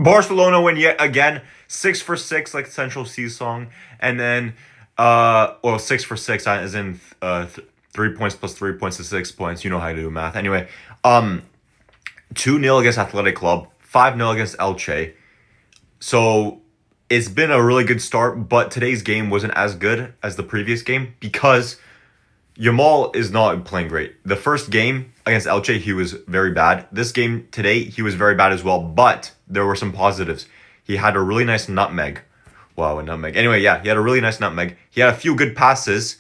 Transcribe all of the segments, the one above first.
Barcelona win yet again, 6 for 6, like Central C song, and then well, 6 for 6 as in 3 points plus 3 points is 6 points. You know how to do math. Anyway, 2-0 against Athletic Club, 5-0 against Elche. So it's been a really good start, but today's game wasn't as good as the previous game because Yamal is not playing great. The first game against Elche, he was very bad. This game today, he was very bad as well, but there were some positives. He had a really nice nutmeg. Wow, a nutmeg. Anyway, yeah, he had a really nice nutmeg. He had a few good passes,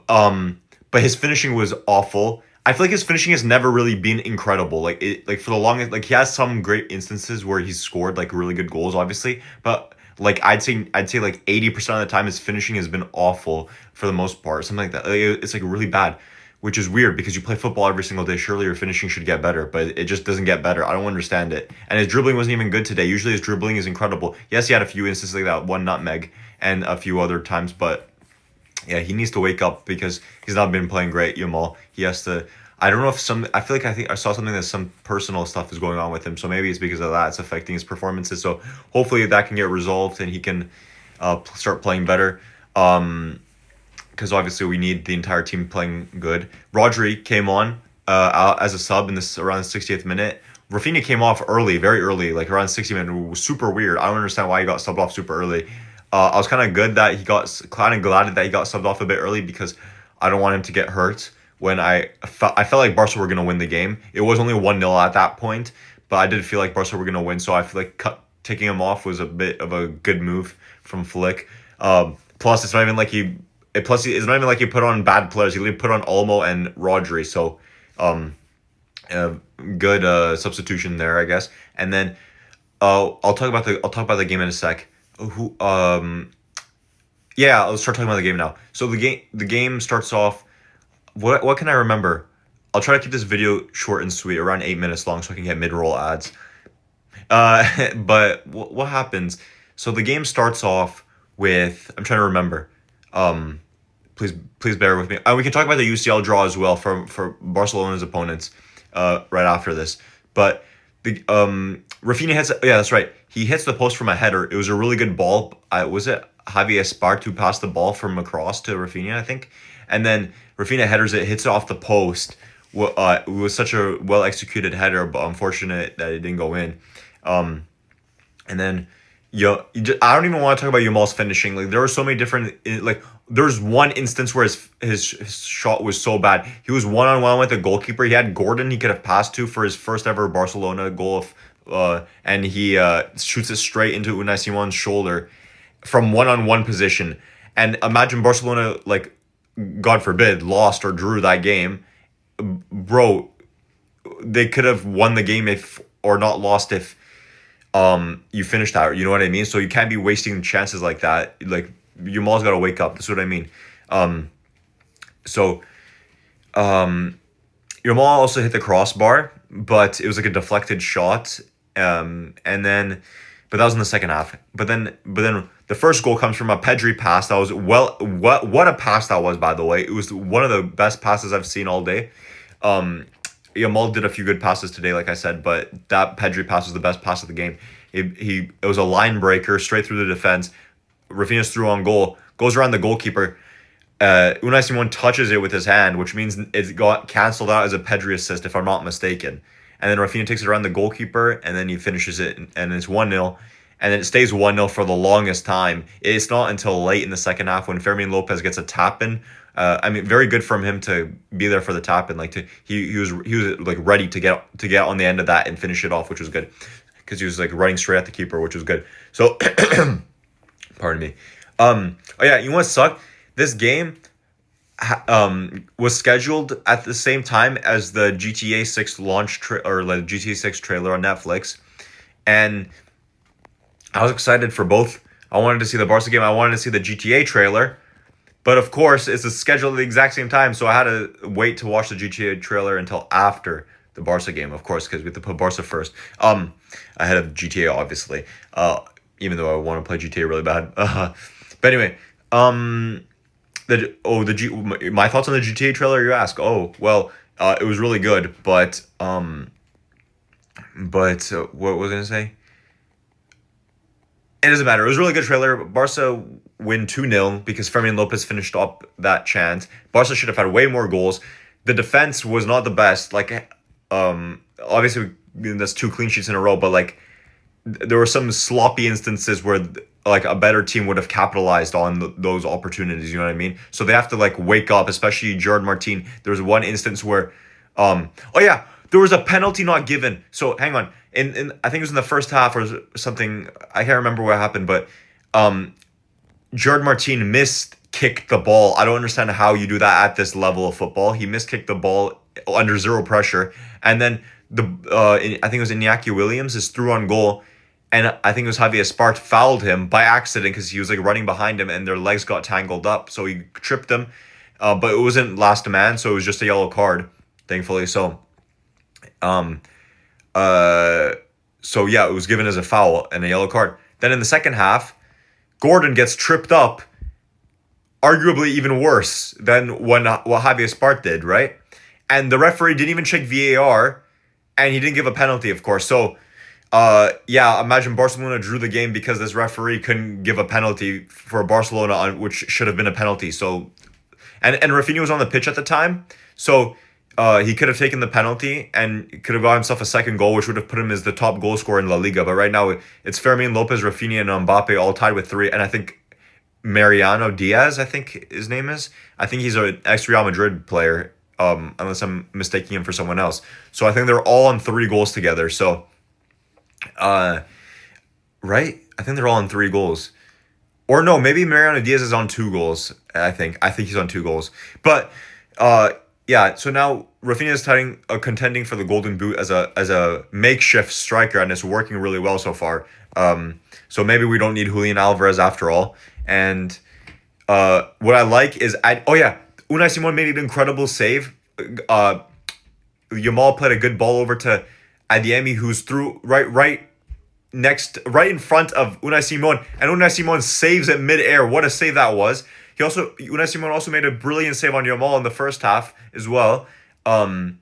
but his finishing was awful. I feel like his finishing has never really been incredible. Like for the longest, like he has some great instances where he's scored like really good goals, obviously, but like I'd say like 80% of the time his finishing has been awful for the most part, something like that. It's like really bad, which is weird because you play football every single day. Surely your finishing should get better, but it just doesn't get better. I don't understand it. And his dribbling wasn't even good today. Usually his dribbling is incredible. Yes, he had a few instances like that, one nutmeg, and a few other times, but yeah, he needs to wake up because he's not been playing great, Yamal. He has to. I don't know if some. I think I saw something that some personal stuff is going on with him. So maybe it's because of that. It's affecting his performances. So hopefully that can get resolved and he can start playing better. Because obviously we need the entire team playing good. Rodri came on out as a sub in this around the 60th minute. Raphinha came off early, very early, like around 60 minutes. It was super weird. I don't understand why he got subbed off super early. I was kind of good that he got kind of glad that he got subbed off a bit early because I don't want him to get hurt. When I felt like Barca were gonna win the game. It was only 1-0 at that point, but I did feel like Barca were gonna win. So I feel like taking him off was a bit of a good move from Flick. Plus, it's not even like it's not even like he put on bad players. He put on Olmo and Rodri. So, good substitution there, I guess. And then, I'll talk about the game in a sec. Yeah, let's start talking about the game now. So the game starts off. What can I remember? I'll try to keep this video short and sweet, around 8 minutes long, so I can get mid-roll ads. But what happens? So the game starts off with, I'm trying to remember. Please bear with me. We can talk about the UCL draw as well for Barcelona's opponents right after this. But the Raphinha hits. Yeah, that's right. He hits the post from a header. It was a really good ball. Was it Javi Espartu who passed the ball from across to Raphinha, I think, and then Raphinha headers it, hits it off the post. It was such a well executed header, but unfortunate that it didn't go in. And then I don't even want to talk about Yamal's finishing. Like there were so many different like there's one instance where his shot was so bad. He was 1-on-1 with the goalkeeper. He had Gordon he could have passed to for his first ever Barcelona goal, and he shoots it straight into Unai Simon's shoulder from 1-on-1 position. And imagine Barcelona, like, God forbid, lost or drew that game. Bro, they could have won the game if or not lost if you finished that. You know what I mean? So you can't be wasting chances like that. Like Yamal's got to wake up. That's what I mean. So Yamal also hit the crossbar, but it was like a deflected shot. And then, but that was in the second half. But then the first goal comes from a Pedri pass. That was what a pass that was, by the way. It was one of the best passes I've seen all day. Yamal did a few good passes today, like I said, but that Pedri pass was the best pass of the game. It was a line breaker straight through the defense. Raphinha's through on goal, goes around the goalkeeper. Unai Simon touches it with his hand, which means it got cancelled out as a Pedri assist, if I'm not mistaken. And then Raphinha takes it around the goalkeeper, and then he finishes it, and it's 1-0. And then it stays 1-0 for the longest time. It's not until late in the second half when Fermin Lopez gets a tap in. I mean, very good from him to be there for the tap in. Like he was like ready to get on the end of that and finish it off, which was good because he was like running straight at the keeper, which was good. So, pardon me. Oh yeah, you know what sucked? This game was scheduled at the same time as the GTA 6 launch or the GTA 6 trailer on Netflix, and I was excited for both. I wanted to see the Barca game. I wanted to see the GTA trailer. But of course, it's scheduled at the exact same time. So I had to wait to watch the GTA trailer until after the Barca game, of course, because we have to put Barca first. Ahead of GTA, obviously. Even though I want to play GTA really bad. But anyway, my thoughts on the GTA trailer, you ask. Oh, well, it was really good, but what was I gonna say? It doesn't matter. It was a really good trailer. Barca win 2-0 because Fermin Lopez finished up that chance. Barca should have had way more goals. The defense was not the best. Like, obviously that's 2 clean sheets in a row, but like there were some sloppy instances where like a better team would have capitalized on those opportunities. You know what I mean? So they have to like wake up, especially Gerard Martin. There was one instance where, oh yeah, there was a penalty not given. So hang on, in I think it was in the first half or something. I can't remember what happened, but Gerard Martin missed kicked the ball. I don't understand how you do that at this level of football. He missed kicked the ball under zero pressure, and then I think it was Iñaki Williams is through on goal, and I think it was Javier Espart fouled him by accident because he was like running behind him and their legs got tangled up, so he tripped him, but it wasn't last man, so it was just a yellow card, thankfully. Um, so yeah, it was given as a foul and a yellow card. Then in the second half, Gordon gets tripped up, arguably even worse than what Javier Espart did, right? And the referee didn't even check VAR, and he didn't give a penalty, of course. So, yeah, imagine Barcelona drew the game because this referee couldn't give a penalty for Barcelona, which should have been a penalty. So, and Raphinha was on the pitch at the time, so he could have taken the penalty and could have got himself a second goal, which would have put him as the top goal scorer in La Liga. But right now, it's Fermin Lopez, Raphinha, and Mbappe all tied with 3, and I think Mariano Diaz, I think his name is. I think he's an ex-Real Madrid player, unless I'm mistaking him for someone else. So I think they're all on 3 goals together. So, right? I think they're all on 3 goals. Or no, maybe Mariano Diaz is on 2 goals. I think he's on 2 goals. But yeah. So now Raphinha is contending for the Golden Boot as a makeshift striker, and it's working really well so far. So maybe we don't need Julian Alvarez after all. And what I like is Unai Simon made an incredible save. Yamal played a good ball over to Adeyemi, who's through right in front of Unai Simon, and Unai Simon saves it midair. What a save that was! Unai Simon also made a brilliant save on Yamal in the first half as well. I'm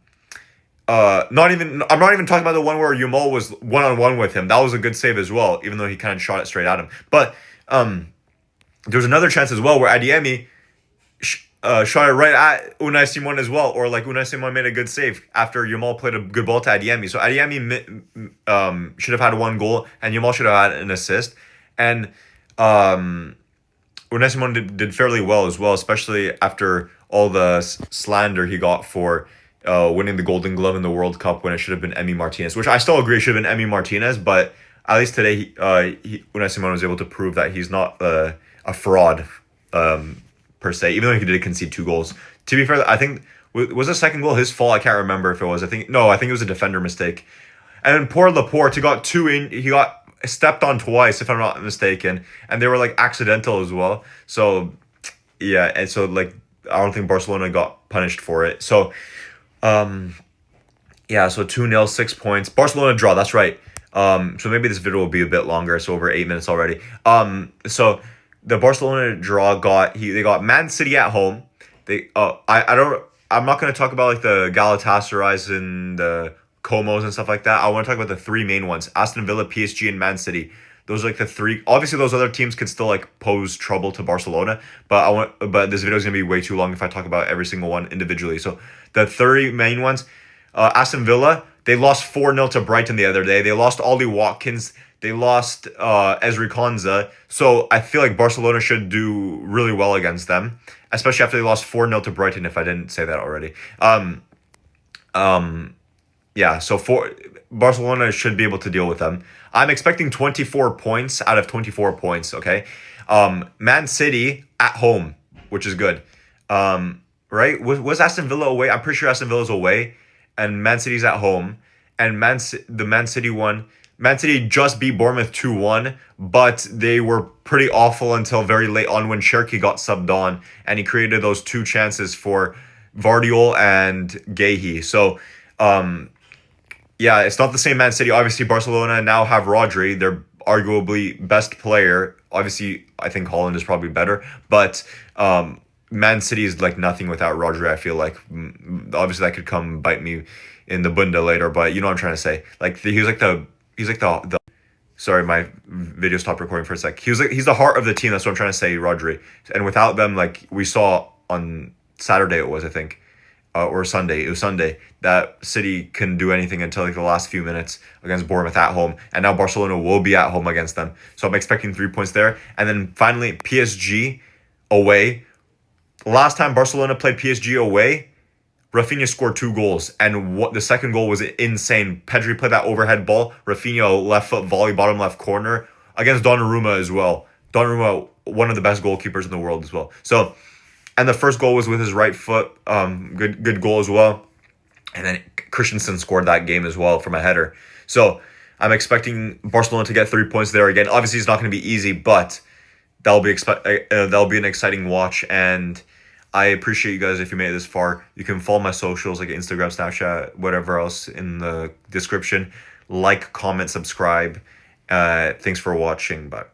not even talking about the one where Yamal was 1-on-1 with him. That was a good save as well, even though he kind of shot it straight at him. But there was another chance as well where Adeyemi shot it right at Unai Simon as well, or like Unai Simon made a good save after Yamal played a good ball to Adeyemi. So Adeyemi should have had 1 goal, and Yamal should have had an assist. And Unai Simon did fairly well as well, especially after all the slander he got for winning the Golden Glove in the World Cup when it should have been Emi Martinez, which I still agree should have been Emi Martinez, but at least today Unai Simon was able to prove that he's not a fraud per se, even though he did concede 2 goals. To be fair, I think was the second goal his fault. I can't remember if it was. I think it was a defender mistake. And poor Laporte, he got 2 in. He got stepped on twice, if I'm not mistaken, and they were like accidental as well. So yeah, and so like I don't think Barcelona got punished for it. So yeah, so 2-0, 6 points. Barcelona draw. That's right. So maybe this video will be a bit longer. It's over 8 minutes already. So the Barcelona draw they got Man City at home. I'm not going to talk about like the Galatasarays and the Comos and stuff like that. I want to talk about the 3 main ones: Aston Villa, PSG, and Man City. Those are like the 3. Obviously, those other teams could still like pose trouble to Barcelona, but this video is gonna be way too long if I talk about every single one individually. So the 3 main ones: Aston Villa, they lost 4-0 to Brighton the other day. They lost Ollie Watkins. They lost Ezri Konsa. So I feel like Barcelona should do really well against them, especially after they lost 4-0 to Brighton, if I didn't say that already. Yeah, so Barcelona should be able to deal with them. I'm expecting 24 points out of 24 points, okay? Man City at home, which is good. Right? Was Aston Villa away? I'm pretty sure Aston Villa's away, and Man City's at home. And Man City just beat Bournemouth 2-1, but they were pretty awful until very late on when Cherki got subbed on, and he created those 2 chances for Vardiol and Guehi. So, yeah, it's not the same Man City. Obviously, Barcelona now have Rodri, their arguably best player. Obviously, I think Haaland is probably better, but Man City is like nothing without Rodri. I feel like obviously that could come bite me in the Bunda later, but you know what I'm trying to say. Like he's like the Sorry, my video stopped recording for a sec. He's the heart of the team. That's what I'm trying to say, Rodri. And without them, like we saw on Saturday, it was I think, or Sunday. It was Sunday that City can do anything until like the last few minutes against Bournemouth at home, and now Barcelona will be at home against them. So I'm expecting 3 points there, and then finally PSG away. Last time Barcelona played PSG away, Raphinha scored 2 goals, and what the second goal was insane. Pedri played that overhead ball. Raphinha left foot volley, bottom left corner against Donnarumma as well. Donnarumma, one of the best goalkeepers in the world as well. So, and the first goal was with his right foot. Good goal as well. And then Christensen scored that game as well from a header. So I'm expecting Barcelona to get 3 points there again. Obviously, it's not going to be easy, but that'll be an exciting watch. And I appreciate you guys if you made it this far. You can follow my socials like Instagram, Snapchat, whatever else in the description. Like, comment, subscribe. Thanks for watching. Bye.